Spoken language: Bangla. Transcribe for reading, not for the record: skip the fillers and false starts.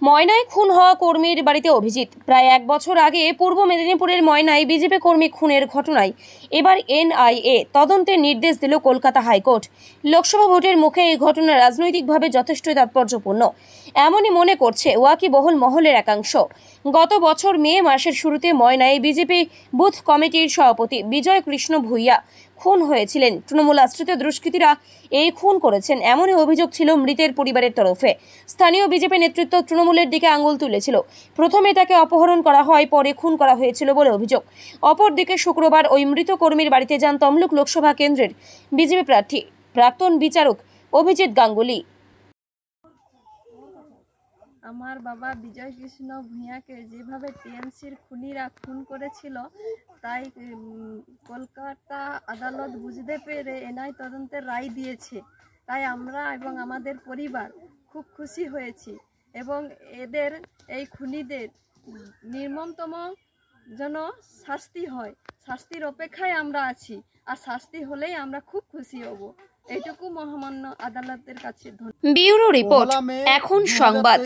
ময়নায় খুন হওয়া কর্মীর বাড়িতে অভিজিৎ। প্রায় এক বছর আগে পূর্ব মেদিনীপুরের ময়নায় বিজেপি কর্মী খুনের ঘটনায় এবার এনআইএ তদন্তের নির্দেশ দিল কলকাতা হাইকোর্ট। লোকসভা ভোটের মুখে এই ঘটনা রাজনৈতিকভাবে যথেষ্ট তাৎপর্যপূর্ণ এমনই মনে করছে ওয়াকিবহল মহলের একাংশ। গত বছর মে মাসের শুরুতে ময়নায় বিজেপি বুথ কমিটির সভাপতি বিজয় কৃষ্ণ ভূঁইয়া খুন হয়েছিলেন। তৃণমূল আশ্রিত দুষ্কৃতীরা এই খুন করেছেন এমনই অভিযোগ ছিল মৃতের পরিবারের তরফে। স্থানীয় বিজেপি নেতৃত্ব তৃণমূলের দিকে আঙুল তুলেছিল। প্রথমে তাকে অপহরণ করা হয়, পরে খুন করা হয়েছিল বলে অভিযোগ। অপরদিকে শুক্রবার ওই মৃত কর্মীর বাড়িতে যান তমলুক লোকসভা কেন্দ্রের বিজেপি প্রার্থী প্রাক্তন বিচারক অভিজিৎ গাঙ্গুলি। আমার বাবা বিজয় কৃষ্ণ ভূঁইয়াকে যেভাবে টিএমসির খুনিরা খুন করেছিল, তাই কলকাতা আদালত বুঝতে পেরে এনআই তদন্তের রায় দিয়েছে। তাই আমরা এবং আমাদের পরিবার খুব খুশি হয়েছি এবং এদের এই খুনিদের নির্মমতম যেন শাস্তি হয়, শাস্তির অপেক্ষায় আমরা আছি। আর শাস্তি হলেই আমরা খুব খুশি হব। এইটুকু মহামান্য আদালতের কাছে ব্যুরো রিপোর্ট, এখন সংবাদ।